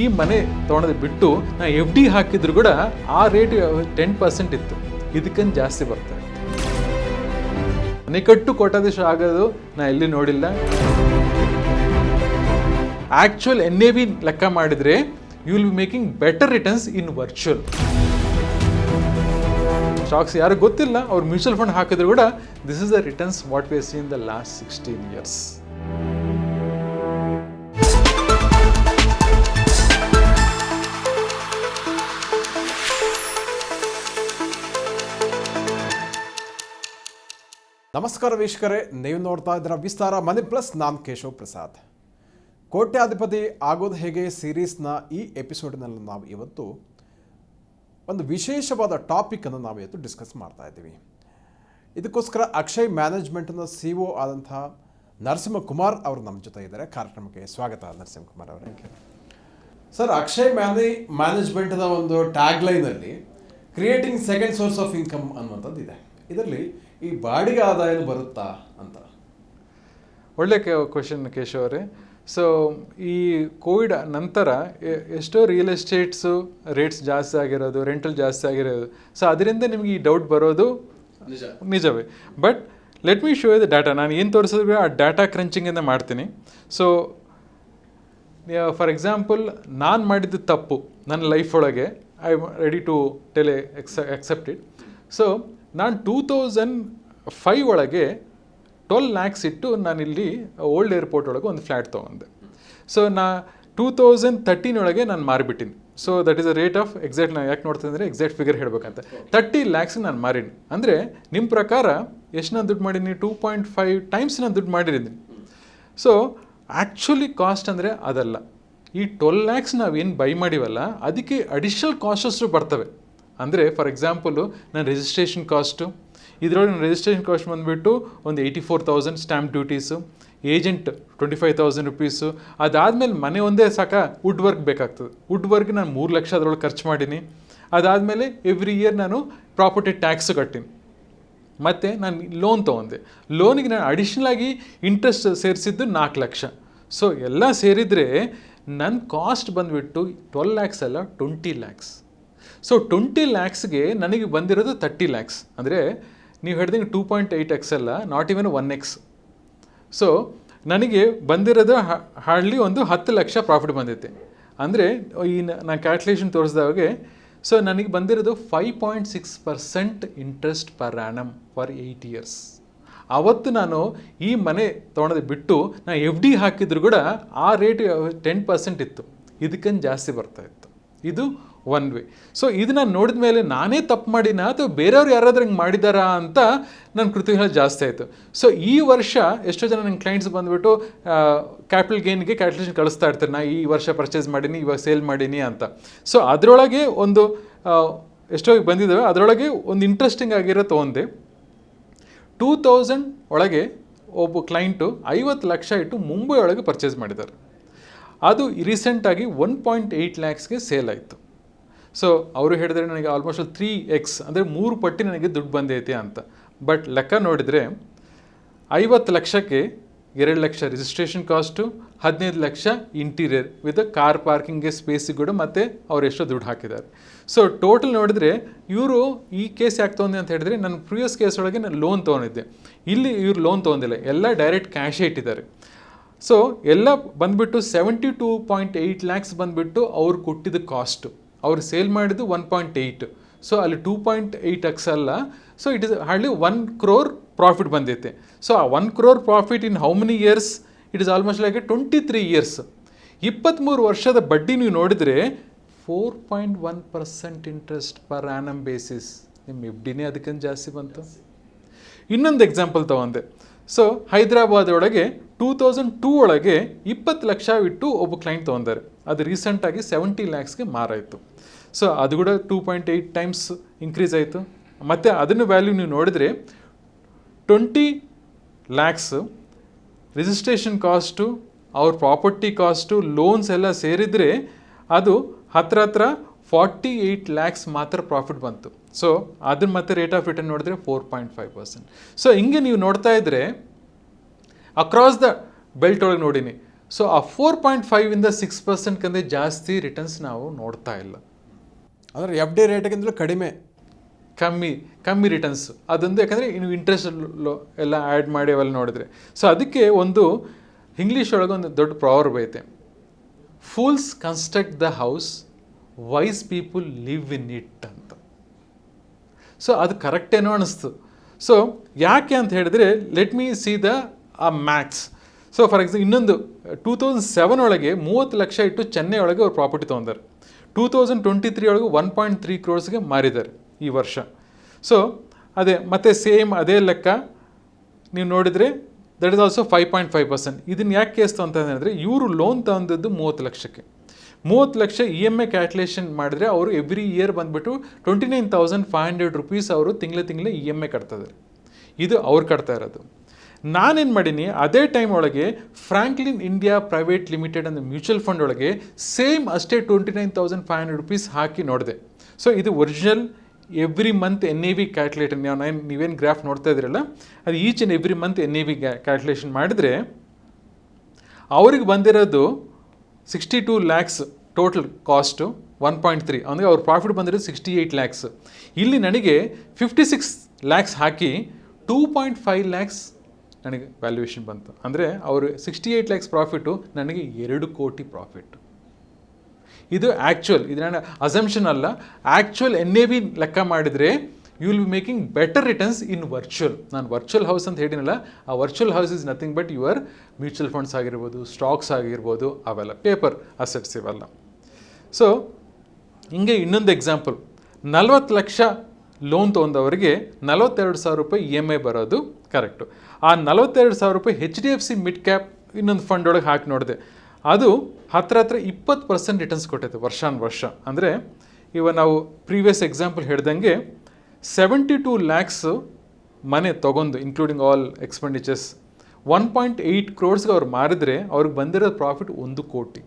ಈ ಮನೆ ತೊಗೊಳೋದು ಬಿಟ್ಟು ನಾ FD ಹಾಕಿದ್ರು ಕೂಡ ಆ ರೇಟ್ 10% ಇತ್ತು, ಇದಕ್ಕಂತ ಜಾಸ್ತಿ ಬರ್ತಾರೆ. ಮನೆಕಟ್ಟು ಕೋಟ್ಯಾಧೀಶ ಆಗೋದು ನಾ ಎಲ್ಲಿ ನೋಡಿಲ್ಲ. ಆ್ಯಕ್ಚುಯಲ್ NAV ಲೆಕ್ಕ ಮಾಡಿದರೆ you will be making better returns in virtual. Stocks ಯಾರು ಗೊತ್ತಿಲ್ಲ, ಅವ್ರು ಮ್ಯೂಚುವಲ್ ಫಂಡ್ ಹಾಕಿದ್ರು ಕೂಡ this is the returns what we seen the last 16 years. ನಮಸ್ಕಾರ ವೀಕ್ಷಕರೇ, ನೀವು ನೋಡ್ತಾ ಇದ್ದೀರಾ ವಿಸ್ತಾರ ಮನಿ ಪ್ಲಸ್. ನಾನು ಕೇಶವ್ ಪ್ರಸಾದ್. ಕೋಟ್ಯಾಧಿಪತಿ ಆಗೋದು ಹೇಗೆ ಸೀರೀಸ್ನ ಈ ಎಪಿಸೋಡ್ನಲ್ಲಿ ನಾವು ಇವತ್ತು ಒಂದು ವಿಶೇಷವಾದ ಟಾಪಿಕನ್ನು ನಾವು ಇವತ್ತು ಡಿಸ್ಕಸ್ ಮಾಡ್ತಾ ಇದ್ದೀವಿ. ಇದಕ್ಕೋಸ್ಕರ ಅಕ್ಷಯ್ ಮ್ಯಾನೇಜ್ಮೆಂಟ್ನ CEO ಆದಂತಹ ನರಸಿಂಹಕುಮಾರ್ ಅವರು ನಮ್ಮ ಜೊತೆ ಇದ್ದಾರೆ. ಕಾರ್ಯಕ್ರಮಕ್ಕೆ ಸ್ವಾಗತ ನರಸಿಂಹಕುಮಾರ್ ಅವರಿಗೆ. ಸರ್, ಅಕ್ಷಯ್ ಮ್ಯಾನೇಜ್ಮೆಂಟ್ನ ಒಂದು ಟ್ಯಾಗ್ಲೈನಲ್ಲಿ creating second source of income ಅನ್ನುವಂಥದ್ದು ಇದೆ. ಇದರಲ್ಲಿ ಈ ಬಾಡಿಗೆ ಆದಾಯ ಬರುತ್ತಾ ಅಂತ ಒಳ್ಳೆ ಕ್ವೆಶನ್ ಕೇಶವ್ ಅವರೇ. ಸೊ ಈ ಕೋವಿಡ್ ನಂತರ ಎಷ್ಟೋ ರಿಯಲ್ ಎಸ್ಟೇಟ್ಸು ರೇಟ್ಸ್ ಜಾಸ್ತಿ ಆಗಿರೋದು, ರೆಂಟಲ್ ಜಾಸ್ತಿ ಆಗಿರೋದು, ಸೊ ಅದರಿಂದ ನಿಮ್ಗೆ ಈ ಡೌಟ್ ಬರೋದು ನಿಜವೇ. But let me show the data. ನಾನು ಏನು ತೋರಿಸಿದ್ರು ಆ ಡಾಟಾ ಕ್ರಂಚಿಂಗಿಂದ ಮಾಡ್ತೀನಿ. ಸೊ ಫಾರ್ ಎಕ್ಸಾಂಪಲ್, ನಾನು ಮಾಡಿದ್ದು ತಪ್ಪು ನನ್ನ ಲೈಫ್ ಒಳಗೆ, I am ready to accept it. So ನಾನು 2005 ಒಳಗೆ 12 lakhs ಇಟ್ಟು ನಾನಿಲ್ಲಿ ಓಲ್ಡ್ ಏರ್ಪೋರ್ಟ್ ಒಳಗೆ ಒಂದು ಫ್ಲ್ಯಾಟ್ ತೊಗೊಂಡೆ. ಸೊ 2013 ಒಳಗೆ ನಾನು ಮಾರಿಬಿಟ್ಟಿನಿ. So that is a rate of exact. ನಾನು ಯಾಕೆ ನೋಡ್ತೀನಿ ಅಂದರೆ ಎಕ್ಸಾಕ್ಟ್ ಫಿಗರ್ ಹೇಳಬೇಕಂತ 30 lakhs ನಾನು ಮಾರೀನಿ. ಅಂದರೆ ನಿಮ್ಮ ಪ್ರಕಾರ ಎಷ್ಟು ನಾನು ದುಡ್ಡು ಮಾಡೀನಿ? 2.5 times ನಾನು ದುಡ್ಡು ಮಾಡಿದ್ದೀನಿ. ಸೊ ಆ್ಯಕ್ಚುಲಿ ಕಾಸ್ಟ್ ಅಂದರೆ ಅದಲ್ಲ. ಈ 12 lakhs ನಾವೇನು ಬೈ ಮಾಡಿವಲ್ಲ ಅದಕ್ಕೆ ಅಡಿಷ್ನಲ್ ಕಾಸ್ಟಷ್ಟು ಬರ್ತವೆ. ಅಂದರೆ ಫಾರ್ ಎಕ್ಸಾಂಪಲು ನಾನು ರಿಜಿಸ್ಟ್ರೇಷನ್ ಕಾಸ್ಟು, ಇದರೊಳಗೆ ನಾನು ರಿಜಿಸ್ಟ್ರೇಷನ್ ಕಾಸ್ಟ್ ಬಂದುಬಿಟ್ಟು ಒಂದು 84,000 ಸ್ಟ್ಯಾಂಪ್ ಡ್ಯೂಟೀಸು, ಏಜೆಂಟ್ 25,000 rupees. ಅದಾದಮೇಲೆ ಮನೆ ಒಂದೇ ಸಾಕ, ವುಡ್ ವರ್ಕ್ ಬೇಕಾಗ್ತದೆ. ವುಡ್ ವರ್ಕ್ ನಾನು 3 ಲಕ್ಷ ಅದರೊಳಗೆ ಖರ್ಚು ಮಾಡೀನಿ. ಅದಾದಮೇಲೆ ಎವ್ರಿ ಇಯರ್ ನಾನು ಪ್ರಾಪರ್ಟಿ ಟ್ಯಾಕ್ಸ್ ಕಟ್ಟೀನಿ. ಮತ್ತು ನಾನು ಲೋನ್ ತೊಗೊಂಡೆ. ಲೋನಿಗೆ ನಾನು ಅಡಿಷ್ನಲಾಗಿ ಇಂಟ್ರೆಸ್ಟ್ ಸೇರಿಸಿದ್ದು 4 ಲಕ್ಷ. ಸೊ ಎಲ್ಲ ಸೇರಿದರೆ ನನ್ನ ಕಾಸ್ಟ್ ಬಂದುಬಿಟ್ಟು 12 lakhs ಅಲ್ಲ, 20 lakhs. ಸೊ 20 lakhsಗೆ ನನಗೆ ಬಂದಿರೋದು 30 lakhs. ಅಂದರೆ ನೀವು ಹೇಳಿದಂಗೆ 2.8x ಅಲ್ಲ, ನಾಟ್ ಇವನ್ 1x. ಸೊ ನನಗೆ ಬಂದಿರೋದು ಹಾರ್ಡ್ಲಿ ಒಂದು 10 ಲಕ್ಷ ಪ್ರಾಫಿಟ್ ಬಂದೈತೆ. ಅಂದರೆ ಈ ನಾನು ಕ್ಯಾಲ್ಕುಲೇಷನ್ ತೋರಿಸಿದಾಗೆ ಸೊ ನನಗೆ ಬಂದಿರೋದು 5.6% interest per annum for 8 years. ಆವತ್ತು ನಾನು ಈ ಮನೆ ತೊಗೊಳೋದು ಬಿಟ್ಟು ನಾನು FD ಹಾಕಿದ್ರು ಕೂಡ ಆ ರೇಟ್ 10% ಇತ್ತು, ಇದಕ್ಕಂತ ಜಾಸ್ತಿ ಬರ್ತಾಯಿತ್ತು. ಇದು ಒನ್ ವೇ. ಸೊ ಇದು ನಾನು ನೋಡಿದ ಮೇಲೆ ನಾನೇ ತಪ್ಪು ಮಾಡಿನಾ ಅಥವಾ ಬೇರೆಯವ್ರು ಯಾರಾದ್ರೂ ಹಿಂಗೆ ಮಾಡಿದಾರಾ ಅಂತ ನನ್ನ ಕೃತಜ್ಞತೆ ಜಾಸ್ತಿ ಆಯಿತು. ಸೊ ಈ ವರ್ಷ ಎಷ್ಟೋ ಜನ ನನ್ನ ಕ್ಲೈಂಟ್ಸ್ ಬಂದುಬಿಟ್ಟು ಕ್ಯಾಪಿಟಲ್ ಗೇನ್ಗೆ ಕ್ಯಾಲ್ಕುಲೇಷನ್ ಕಳಿಸ್ತಾ ಇರ್ತಾರೆ, ನಾ ಈ ವರ್ಷ ಪರ್ಚೇಸ್ ಮಾಡೀನಿ, ಇವಾಗ ಸೇಲ್ ಮಾಡೀನಿ ಅಂತ. ಸೊ ಅದರೊಳಗೆ ಒಂದು ಎಷ್ಟೋ ಬಂದಿದ್ದಾವೆ. ಅದರೊಳಗೆ ಒಂದು ಇಂಟ್ರೆಸ್ಟಿಂಗ್ ಆಗಿರೋ ತೊಗೊಂಡೆ. 2000 ಒಳಗೆ ಒಬ್ಬ ಕ್ಲೈಂಟು 50 ಲಕ್ಷ ಇಟ್ಟು ಮುಂಬೈ ಒಳಗೆ ಪರ್ಚೇಸ್ ಮಾಡಿದ್ದಾರೆ. ಅದು ರೀಸೆಂಟಾಗಿ 1.8 lakhsಗೆ ಸೇಲ್ ಆಯಿತು. ಸೊ ಅವರು ಹೇಳಿದರೆ ನನಗೆ ಆಲ್ಮೋಸ್ಟ್ 3x ಅಂದರೆ 3 ಪಟ್ಟು ನನಗೆ ದುಡ್ಡು ಬಂದೈತೆ ಅಂತ. ಬಟ್ ಲೆಕ್ಕ ನೋಡಿದರೆ 50 ಲಕ್ಷಕ್ಕೆ 2 lakh registration cost, 15 lakh interior with car ಪಾರ್ಕಿಂಗ್ಗೆ ಸ್ಪೇಸಿಗೆ ಕೂಡ ಮತ್ತು ಅವ್ರು ಎಷ್ಟೋ ದುಡ್ಡು ಹಾಕಿದ್ದಾರೆ. ಸೊ ಟೋಟಲ್ ನೋಡಿದರೆ ಇವರು ಈ ಕೇಸ್ ಯಾಕೆ ತೊಗೊಂಡೆ ಅಂತ ಹೇಳಿದ್ರೆ, ನನ್ನ ಪ್ರಿವಿಯಸ್ ಕೇಸ್ ಒಳಗೆ ನಾನು ಲೋನ್ ತೊಗೊಂಡಿದ್ದೆ. ಇಲ್ಲಿ ಇವ್ರು ಲೋನ್ ತೊಗೊಂಡಿಲ್ಲ, ಎಲ್ಲ ಡೈರೆಕ್ಟ್ ಕ್ಯಾಶೇ ಇಟ್ಟಿದ್ದಾರೆ. ಸೊ ಎಲ್ಲ ಬಂದುಬಿಟ್ಟು 72.8 lakhs ಬಂದುಬಿಟ್ಟು ಅವ್ರು ಕೊಟ್ಟಿದ್ದ ಕಾಸ್ಟು, ಅವ್ರು ಸೇಲ್ ಮಾಡಿದ್ದು 1.8. ಸೊ ಅಲ್ಲಿ 2.8x ಅಲ್ಲ. So it is hardly 1 crore profit ಬಂದೈತೆ. ಸೊ ಆ 1 crore profit in how many years? It is almost like 23 years. 23 ವರ್ಷದ ಬಡ್ಡಿ ನೀವು ನೋಡಿದರೆ 4.1% ಇಂಟ್ರೆಸ್ಟ್ ಪರ್ ಆ್ಯನಮ್ ಬೇಸಿಸ್. ನಿಮ್ಮ FDನೇ ಅದಕ್ಕಂತ ಜಾಸ್ತಿ ಬಂತು. ಇನ್ನೊಂದು ಎಕ್ಸಾಂಪಲ್ ತೊಗೊಂಡೆ. ಸೊ ಹೈದರಾಬಾದ್ ಒಳಗೆ 2002 ಒಳಗೆ 20 ಲಕ್ಷ ಇಟ್ಟು ಒಬ್ಬ ಕ್ಲೈಂಟ್ ತೊಗೊಂತಾರೆ. ಅದು ರೀಸೆಂಟಾಗಿ 70 lakhsಗೆ ಮಾರಾಯಿತು. ಸೊ ಅದು ಕೂಡ 2.8 times ಇನ್ಕ್ರೀಸ್ ಆಯಿತು. ಮತ್ತು ಅದನ್ನು ವ್ಯಾಲ್ಯೂ ನೀವು ನೋಡಿದರೆ 20 lakhs ರಿಜಿಸ್ಟ್ರೇಷನ್ ಕಾಸ್ಟು, ಅವ್ರ ಪ್ರಾಪರ್ಟಿ ಕಾಸ್ಟು, ಲೋನ್ಸ್ ಎಲ್ಲ ಸೇರಿದರೆ ಅದು ಹತ್ರ 48 lakhs ಮಾತ್ರ ಪ್ರಾಫಿಟ್ ಬಂತು. ಸೊ ಅದನ್ನು ಮತ್ತೆ ರೇಟ್ ಆಫ್ ರಿಟರ್ನ್ ನೋಡಿದ್ರೆ 4.5%. ಸೊ ಹಿಂಗೆ ನೀವು ನೋಡ್ತಾ ಇದ್ದರೆ ಅಕ್ರಾಸ್ ದ ಬೆಲ್ಟ್ ಒಳಗೆ ನೋಡೀನಿ. ಸೊ ಆ 4.5ಇಂದ 6%ಕಂದ್ರೆ ಜಾಸ್ತಿ ರಿಟರ್ನ್ಸ್ ನಾವು ನೋಡ್ತಾ ಇಲ್ಲ. ಅಂದರೆ ಎಫ್ ಡಿ ರೇಟ್ಗಿಂತಲೂ ಕಮ್ಮಿ ರಿಟರ್ನ್ಸ್ ಅದೊಂದು. ಯಾಕಂದರೆ ನೀವು ಇಂಟ್ರೆಸ್ಟ್ ಎಲ್ಲ ಆ್ಯಡ್ ಮಾಡಿ ಅವೆಲ್ಲ ನೋಡಿದ್ರೆ. ಸೊ ಅದಕ್ಕೆ ಒಂದು ಇಂಗ್ಲೀಷ್ ಒಳಗೆ ಒಂದು ದೊಡ್ಡ ಪ್ರಾವರ್ಬ್ ಐತೆ, fools construct the house, wise people live in it ಅಂತ. ಸೊ ಅದು ಕರೆಕ್ಟೇನೋ ಅನ್ನಿಸ್ತು. ಸೊ ಯಾಕೆ ಅಂತ ಹೇಳಿದ್ರೆ, ಲೆಟ್ ಮೀ ಸಿ ದ ಆ ಮ್ಯಾಥ್ಸ್. ಸೊ ಫಾರ್ ಎಕ್ಸಾಂಪಲ್ ಇನ್ನೊಂದು 2007 ಒಳಗೆ 30 ಲಕ್ಷ ಇಟ್ಟು ಚೆನ್ನೈ ಒಳಗೆ ಅವ್ರು ಪ್ರಾಪರ್ಟಿ ತೊಗೊಂಡಾರೆ. 2023 ಒಳಗೆ 1.3 crores ಮಾರಿದ್ದಾರೆ ಈ ವರ್ಷ. ಸೊ ಅದೇ ಮತ್ತೆ ಸೇಮ್ ಅದೇ ಲೆಕ್ಕ ನೀವು ನೋಡಿದರೆ ದಟ್ ಇಸ್ ಆಲ್ಸೋ 5.5%. ಇದನ್ನು ಯಾಕೆ ಕೇಸ್ತು ಅಂತ ಹೇಳಿದ್ರೆ, ಇವರು ಲೋನ್ ತಗೊಂಡದ್ದು 30 ಲಕ್ಷಕ್ಕೆ. 30 ಲಕ್ಷ EMI ಕ್ಯಾಲ್ಕುಲೇಷನ್ ಮಾಡಿದ್ರೆ ಅವರು ಎವ್ರಿ ಇಯರ್ ಬಂದುಬಿಟ್ಟು 29,500 rupees ಅವರು ತಿಂಗಳ EMI ಕಟ್ತಿದ್ದಾರೆ. ಇದು ಅವ್ರು ಕಟ್ತಾ ಇರೋದು. ನಾನೇನು ಮಾಡೀನಿ, ಅದೇ ಟೈಮ್ ಒಳಗೆ ಫ್ರಾಂಕ್ಲಿನ್ ಇಂಡಿಯಾ ಪ್ರೈವೇಟ್ ಲಿಮಿಟೆಡ್ ಅನ್ನೋ ಮ್ಯೂಚುವಲ್ ಫಂಡ್ ಒಳಗೆ ಸೇಮ್ ಅಷ್ಟೇ 29,500 rupees ಹಾಕಿ ನೋಡಿದೆ. ಸೊ ಇದು original every month NAV calculator. ನೀವೇನು ಗ್ರಾಫ್ ನೋಡ್ತಾ ಇದ್ರಲ್ಲ, ಅದು each and every month NAV calculation ಮಾಡಿದರೆ ಅವ್ರಿಗೆ ಬಂದಿರೋದು 62 lakhs ಟೋಟಲ್ ಕಾಸ್ಟು 1.3. ಅಂದರೆ ಅವ್ರ ಪ್ರಾಫಿಟ್ ಬಂದಿರೋದು 68 lakhs. ಇಲ್ಲಿ ನನಗೆ 56 lakhs ಹಾಕಿ 2.5 lakhs ನನಗೆ ವ್ಯಾಲ್ಯೂಯೇಷನ್ ಬಂತು. ಅಂದರೆ ಅವರು 68 lakhs ಪ್ರಾಫಿಟು, ನನಗೆ 2 ಕೋಟಿ ಪ್ರಾಫಿಟ್. ಇದು ಆ್ಯಕ್ಚುಯಲ್, ಇದು ನನ್ನ ಅಸಂಪ್ಷನ್ ಅಲ್ಲ. ಆ್ಯಕ್ಚುಯಲ್ NAV ಲೆಕ್ಕ ಮಾಡಿದರೆ you will be making better returns in virtual. ನಾನು ವರ್ಚುವಲ್ ಹೌಸ್ ಅಂತ ಹೇಳಿನಲ್ಲ, ಆ virtual house is nothing but your mutual funds ಆಗಿರ್ಬೋದು, ಸ್ಟಾಕ್ಸ್ ಆಗಿರ್ಬೋದು, ಅವೆಲ್ಲ ಪೇಪರ್ ಅಸೆಟ್ಸ್ ಇವೆಲ್ಲ. ಸೊ ಹಿಂಗೆ ಇನ್ನೊಂದು ಎಕ್ಸಾಂಪಲ್, 40 ಲಕ್ಷ ಲೋನ್ ತೊಗೊಂಡವರಿಗೆ 42,000 ರೂಪಾಯಿ EMI ಬರೋದು ಕರೆಕ್ಟು. ಆ 42,000 ರೂಪಾಯಿ HDFC ಮಿಡ್ ಕ್ಯಾಪ್ ಇನ್ನೊಂದು ಫಂಡ್ ಒಳಗೆ ಹಾಕಿ ನೋಡಿದೆ, ಅದು ಹತ್ರ 20% ರಿಟರ್ನ್ಸ್ ಕೊಟ್ಟೈತೆ ವರ್ಷ. ಅಂದರೆ ಇವಾಗ ನಾವು ಪ್ರೀವಿಯಸ್ ಎಕ್ಸಾಂಪಲ್ ಹೇಳ್ದಂಗೆ 72 lakhs ಮನೆ ತೊಗೊಂಡು ಇನ್ಕ್ಲೂಡಿಂಗ್ ಆಲ್ ಎಕ್ಸ್ಪೆಂಡಿಚರ್ಸ್ 1.8 crores ಅವ್ರು ಮಾರಿದ್ರೆ ಅವ್ರಿಗೆ ಬಂದಿರೋ ಪ್ರಾಫಿಟ್ 1 ಕೋಟಿ.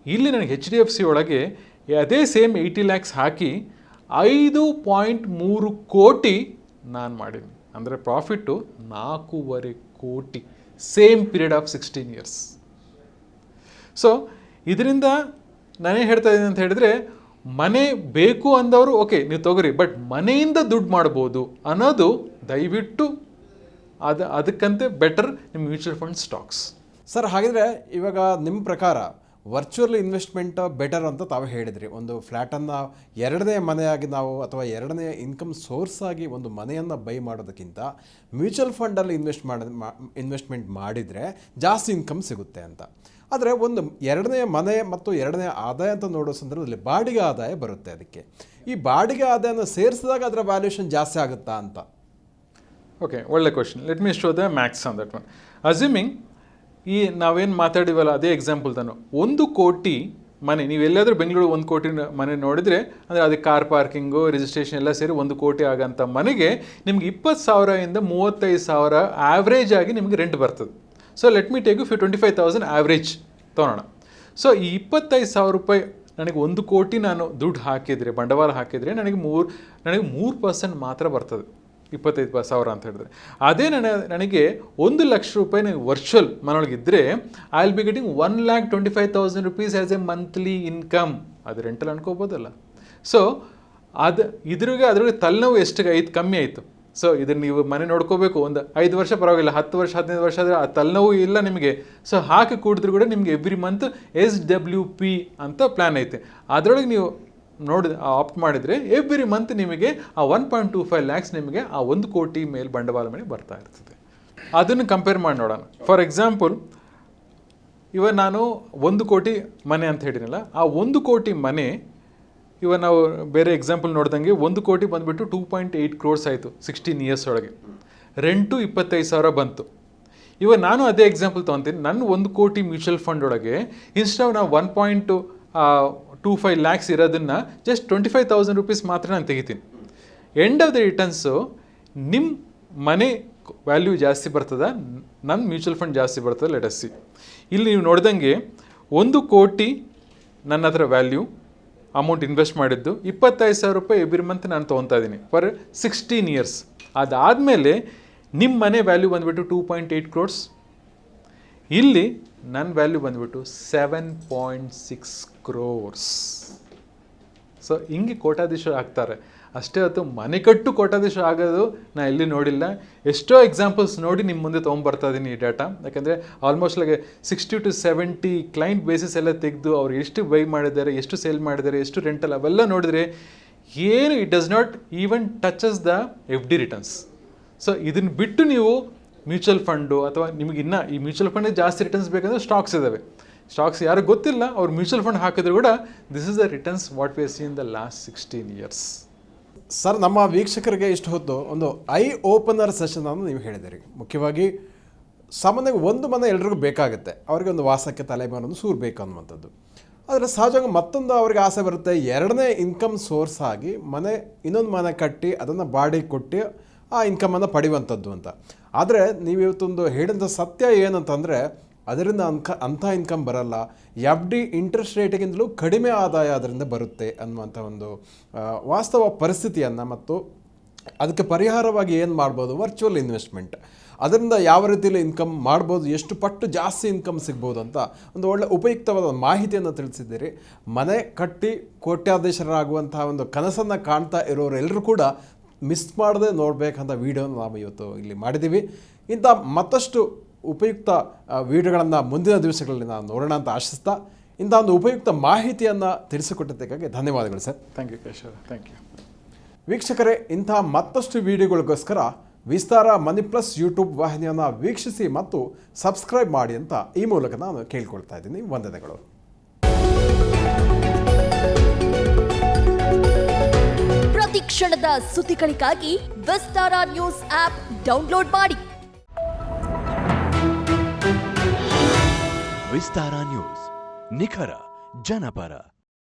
ಇಲ್ಲಿ ನನಗೆ HDFC ಒಳಗೆ ಅದೇ ಸೇಮ್ 80 lakhs ಹಾಕಿ 5.3 ಕೋಟಿ ನಾನು ಮಾಡೀನಿ. ಅಂದರೆ ಪ್ರಾಫಿಟ್ಟು 4.5 ಕೋಟಿ same period of 16 years. So ಇದರಿಂದ ನಾನೇನು ಹೇಳ್ತಾ ಇದ್ದೀನಿ ಅಂತ ಹೇಳಿದ್ರೆ, ಮನೆ ಬೇಕು ಅಂದವರು ಓಕೆ ನೀವು ತೊಗೊರಿ, ಬಟ್ ಮನೆಯಿಂದ ದುಡ್ಡು ಮಾಡ್ಬೋದು ಅನ್ನೋದು ದಯವಿಟ್ಟು ಅದಕ್ಕಂತೆ ಬೆಟರ್ ನಿಮ್ಮ ಮ್ಯೂಚುವಲ್ ಫಂಡ್ ಸ್ಟಾಕ್ಸ್. ಸರ್, ಹಾಗಿದ್ರೆ ಇವಾಗ ನಿಮ್ಮ ಪ್ರಕಾರ ವರ್ಚುವಲ್ ಇನ್ವೆಸ್ಟ್ಮೆಂಟ್ ಬೆಟರ್ ಅಂತ ತಾವು ಹೇಳಿದ್ರಿ. ಒಂದು ಫ್ಲ್ಯಾಟನ್ನು ಎರಡನೇ ಮನೆಯಾಗಿ ನಾವು ಅಥವಾ ಎರಡನೇ ಇನ್ಕಮ್ ಸೋರ್ಸ್ ಆಗಿ ಒಂದು ಮನೆಯನ್ನು ಬೈ ಮಾಡೋದಕ್ಕಿಂತ ಮ್ಯೂಚುವಲ್ ಫಂಡಲ್ಲಿ ಇನ್ವೆಸ್ಟ್ಮೆಂಟ್ ಮಾಡಿದರೆ ಜಾಸ್ತಿ ಇನ್ಕಮ್ ಸಿಗುತ್ತೆ ಅಂತ. ಆದರೆ ಒಂದು ಎರಡನೇ ಮನೆ ಮತ್ತು ಎರಡನೇ ಆದಾಯ ಅಂತ ನೋಡೋ ಸಂದರ್ಭದಲ್ಲಿ ಬಾಡಿಗೆ ಆದಾಯ ಬರುತ್ತೆ. ಅದಕ್ಕೆ ಈ ಬಾಡಿಗೆ ಆದಾಯನ ಸೇರಿಸಿದಾಗ ಅದರ ವ್ಯಾಲ್ಯೂಷನ್ ಜಾಸ್ತಿ ಆಗುತ್ತಾ ಅಂತ. ಓಕೆ, ಒಳ್ಳೆ question. Let me show the Max on that one. Assuming ಈ ನಾವೇನು ಮಾತಾಡಿವಲ್ಲ ಅದೇ ಎಕ್ಸಾಂಪಲ್ ತಾನು, 1 ಕೋಟಿ ಮನೆ ನೀವೆಲ್ಲಾದರೂ ಬೆಂಗಳೂರು 1 ಕೋಟಿ ಮನೆ ನೋಡಿದರೆ, ಅಂದರೆ ಅದಕ್ಕೆ ಕಾರ್ ಪಾರ್ಕಿಂಗು ರಿಜಿಸ್ಟ್ರೇಷನ್ ಎಲ್ಲ ಸೇರಿ 1 ಕೋಟಿ ಆಗೋಂಥ ಮನೆಗೆ ನಿಮ್ಗೆ 20,000ಇಂದ 35,000 ಆ್ಯಾವ್ರೇಜ್ ಆಗಿ ನಿಮಗೆ ರೆಂಟ್ ಬರ್ತದೆ. So let me take 25,000 average ತೊಗೊಳೋಣ. ಸೊ ಈ 25,000 ರೂಪಾಯಿ ನನಗೆ 1 ಕೋಟಿ ನಾನು ದುಡ್ಡು ಹಾಕಿದರೆ, ಬಂಡವಾಳ ಹಾಕಿದರೆ ನನಗೆ 3% ಮಾತ್ರ ಬರ್ತದೆ, 25,000 ಅಂತ ಹೇಳಿದ್ರೆ. ಅದೇ ನನಗೆ 1 ಲಕ್ಷ ರೂಪಾಯಿ ನನಗೆ ವರ್ಚುವಲ್ ಮನೆಯೊಳಗಿದ್ದರೆ I will be getting 1,25,000 rupees as a monthly income. ಅದು ರೆಂಟಲ್ ಅನ್ಕೋಬೋದಲ್ಲ. ಸೊ ಅದ್ರೊಳಗೆ ತಲೆನೋವು ಎಷ್ಟು ಕಮ್ಮಿ ಆಯಿತು. ಸೊ ಇದನ್ನು ನೀವು ಮನೆ ನೋಡ್ಕೋಬೇಕು, ಒಂದು 5 ವರ್ಷ ಪರವಾಗಿಲ್ಲ, 10 ವರ್ಷ 15 ವರ್ಷ ಆದರೆ ಆ ತಲೆನೋವು ಇಲ್ಲ ನಿಮಗೆ. ಸೊ ಹಾಕಿ ಕೂಡಿದ್ರು ಕೂಡ ನಿಮಗೆ ಎವ್ರಿ ಮಂತ್ SWP ಅಂತ ಪ್ಲ್ಯಾನ್ ಐತೆ. ಅದರೊಳಗೆ ನೀವು ಆಪ್ಟ್ ಮಾಡಿದರೆ ಎವ್ರಿ ಮಂತ್ ನಿಮಗೆ ಆ 1.25 lakhs ನಿಮಗೆ ಆ 1 ಕೋಟಿ ಮೇಲೆ ಬಂಡವಾಳ ಮೇಲೆ ಬರ್ತಾ ಇರ್ತದೆ. ಅದನ್ನು ಕಂಪೇರ್ ಮಾಡಿ ನೋಡೋಣ. ಫಾರ್ ಎಕ್ಸಾಂಪಲ್, ಇವಾಗ ನಾನು 1 ಕೋಟಿ ಮನೆ ಅಂತ ಹೇಳಿರಲ್ಲ, ಆ 1 ಕೋಟಿ ಮನೆ ಇವಾಗ ನಾವು ಬೇರೆ ಎಕ್ಸಾಂಪಲ್ ನೋಡ್ದಂಗೆ 1 ಕೋಟಿ ಬಂದುಬಿಟ್ಟು 2.8 crores ಆಯಿತು 16 years ಒಳಗೆ. ರೆಂಟು 25,000 ಬಂತು. ಇವಾಗ ನಾನು ಅದೇ ಎಕ್ಸಾಂಪಲ್ ತೊಗೊತೀನಿ. ನನ್ನ 1 ಕೋಟಿ ಮ್ಯೂಚುವಲ್ ಫಂಡ್ ಒಳಗೆ ಇನ್ಸ್ಟಾವ್ ನಾವು 1.25 lakhs ಇರೋದನ್ನು ಜಸ್ಟ್ 25,000 rupees ಮಾತ್ರ ನಾನು ತೆಗಿತೀನಿ. ಎಂಡ್ ಆಫ್ ದ ರಿಟರ್ನ್ಸು ನಿಮ್ಮ ಮನೆ ವ್ಯಾಲ್ಯೂ ಜಾಸ್ತಿ ಬರ್ತದ, ನನ್ನ ಮ್ಯೂಚುವಲ್ ಫಂಡ್ ಜಾಸ್ತಿ ಬರ್ತದೆ. Let us see. ಇಲ್ಲಿ ನೀವು ನೋಡ್ದಂಗೆ 1 ಕೋಟಿ ನನ್ನ ಹತ್ರ ವ್ಯಾಲ್ಯೂ ಅಮೌಂಟ್ ಇನ್ವೆಸ್ಟ್ ಮಾಡಿದ್ದು, 25,000 ರೂಪಾಯಿ ಎವ್ರಿ ಮಂತ್ ನಾನು ತೊಗೊತಾ ಇದ್ದೀನಿ ಫಾರ್ 16 years. ಅದಾದಮೇಲೆ ನಿಮ್ಮ ಮನೆ ವ್ಯಾಲ್ಯೂ ಬಂದುಬಿಟ್ಟು 2.8 crores. ಇಲ್ಲಿ ನನ್ನ ವ್ಯಾಲ್ಯೂ ಬಂದ್ಬಿಟ್ಟು 7.6 crores. ಸೊ ಹಿಂಗೆ ಕೋಟ್ಯಾಧೀಶರು ಆಗ್ತಾರೆ. ಅಷ್ಟೇ ಹೊತ್ತು ಮನೆ ಕಟ್ಟು ಕೋಟ್ಯಾಧೀಶರು ಆಗೋದು ನಾನು ಎಲ್ಲಿ ನೋಡಿಲ್ಲ. ಎಷ್ಟೋ ಎಕ್ಸಾಂಪಲ್ಸ್ ನೋಡಿ ನಿಮ್ಮ ಮುಂದೆ ತೊಗೊಂಬರ್ತಾ ಇದ್ದೀನಿ ಈ ಡೇಟಾ. ಯಾಕಂದರೆ almost like 60 to 70 client basis ಎಲ್ಲ ತೆಗೆದು ಅವ್ರು ಎಷ್ಟು ಬೈ ಮಾಡಿದ್ದಾರೆ, ಎಷ್ಟು ಸೇಲ್ ಮಾಡಿದ್ದಾರೆ, ಎಷ್ಟು ರೆಂಟಲ್, ಅವೆಲ್ಲ ನೋಡಿದ್ರೆ ಏನು it does not even touches the FD returns. So ಇದನ್ನು ಬಿಟ್ಟು ನೀವು ಮ್ಯೂಚುವಲ್ ಫಂಡು ಅಥವಾ ನಿಮಗಿನ್ನ ಈ ಮ್ಯೂಚುವಲ್ ಫಂಡಿಗೆ ಜಾಸ್ತಿ ರಿಟರ್ನ್ಸ್ ಬೇಕಂದ್ರೆ ಸ್ಟಾಕ್ಸ್ ಇದ್ದಾವೆ. ಸ್ಟಾಕ್ಸ್ ಯಾರು ಗೊತ್ತಿಲ್ಲ, ಅವ್ರು ಮ್ಯೂಚುವಲ್ ಫಂಡ್ ಹಾಕಿದ್ರು ಕೂಡ this is the returns what V C in the last 16 years. Sir, ನಮ್ಮ ವೀಕ್ಷಕರಿಗೆ ಇಷ್ಟು ಹೊತ್ತು ಒಂದು ಐ ಓಪನರ್ ಸೆಷನ್ ಅನ್ನು ನೀವು ಹೇಳಿದಿರಿ. ಮುಖ್ಯವಾಗಿ ಸಾಮಾನ್ಯವಾಗಿ ಒಂದು ಮನೆ ಎಲ್ರಿಗೂ ಬೇಕಾಗುತ್ತೆ, ಅವರಿಗೆ ಒಂದು ವಾಸಕ್ಕೆ ತಲೆಮಾರನ್ನು ಸೂರು ಬೇಕು ಅನ್ನುವಂಥದ್ದು. ಆದರೆ ಸಹಜವಾಗಿ ಮತ್ತೊಂದು ಅವರಿಗೆ ಆಸೆ ಬರುತ್ತೆ, ಎರಡನೇ ಇನ್ಕಮ್ ಸೋರ್ಸ್ ಆಗಿ ಇನ್ನೊಂದು ಮನೆ ಕಟ್ಟಿ ಅದನ್ನು ಬಾಡಿಗೆ ಕೊಟ್ಟು ಆ ಇನ್ಕಮನ್ನು ಪಡೆಯುವಂಥದ್ದು ಅಂತ. ಆದರೆ ನೀವು ಇವತ್ತೊಂದು ಹೇಳಿದ ಸತ್ಯ ಏನಂತಂದರೆ ಅದರಿಂದ ಅಂಥ ಇನ್ಕಮ್ ಬರಲ್ಲ. FD ಇಂಟ್ರೆಸ್ಟ್ ರೇಟಿಗಿಂತಲೂ ಕಡಿಮೆ ಆದಾಯ ಅದರಿಂದ ಬರುತ್ತೆ ಅನ್ನುವಂಥ ಒಂದು ವಾಸ್ತವ ಪರಿಸ್ಥಿತಿಯನ್ನು, ಮತ್ತು ಅದಕ್ಕೆ ಪರಿಹಾರವಾಗಿ ಏನು ಮಾಡ್ಬೋದು, ವರ್ಚುವಲ್ ಇನ್ವೆಸ್ಟ್ಮೆಂಟ್, ಅದರಿಂದ ಯಾವ ರೀತಿಯಲ್ಲಿ ಇನ್ಕಮ್ ಮಾಡ್ಬೋದು, ಎಷ್ಟು ಪಟ್ಟು ಜಾಸ್ತಿ ಇನ್ಕಮ್ ಸಿಗ್ಬೋದು ಅಂತ ಒಂದು ಒಳ್ಳೆ ಉಪಯುಕ್ತವಾದ ಮಾಹಿತಿಯನ್ನು ತಿಳಿಸಿದ್ದೀರಿ. ಮನೆ ಕಟ್ಟಿ ಕೋಟ್ಯಾಧೀಶರಾಗುವಂಥ ಒಂದು ಕನಸನ್ನು ಕಾಣ್ತಾ ಇರೋರೆಲ್ಲರೂ ಕೂಡ ಮಿಸ್ ಮಾಡದೆ ನೋಡಬೇಕಂತ ವೀಡಿಯೋನ ನಾವು ಇವತ್ತು ಇಲ್ಲಿ ಮಾಡಿದ್ದೀವಿ. ಇಂಥ ಮತ್ತಷ್ಟು ಉಪಯುಕ್ತ ವಿಡಿಯೋಗಳನ್ನು ಮುಂದಿನ ದಿವಸಗಳಲ್ಲಿ ನಾನು ನೋಡೋಣ ಅಂತ ಆಶಿಸ್ತಾ, ಇಂಥ ಒಂದು ಉಪಯುಕ್ತ ಮಾಹಿತಿಯನ್ನು ತಿಳಿಸಿಕೊಟ್ಟಿದ್ದಕ್ಕಾಗಿ ಧನ್ಯವಾದಗಳು sir. Thank you Keshava, thank you. ವೀಕ್ಷಕರೇ, ಇಂಥ ಮತ್ತಷ್ಟು ವಿಡಿಯೋಗಳಿಗೋಸ್ಕರ ವಿಸ್ತಾರ ಮನಿ ಪ್ಲಸ್ ಯೂಟ್ಯೂಬ್ ವಾಹಿನಿಯನ್ನು ವೀಕ್ಷಿಸಿ ಮತ್ತು ಸಬ್ಸ್ಕ್ರೈಬ್ ಮಾಡಿ ಅಂತ ಈ ಮೂಲಕ ನಾನು ಕೇಳ್ಕೊಳ್ತಾ ಇದ್ದೀನಿ. ವಂದನೆಗಳು. ಪ್ರತಿ ಕ್ಷಣದ ಸುದ್ದಿಗಳಿಗಾಗಿ ವಿಸ್ತಾರ ನ್ಯೂಸ್ ಆಪ್ ಡೌನ್ಲೋಡ್ ಮಾಡಿ. ವಿಸ್ತಾರ ನ್ಯೂಸ್, ನಿಖರ ಜನಪರ.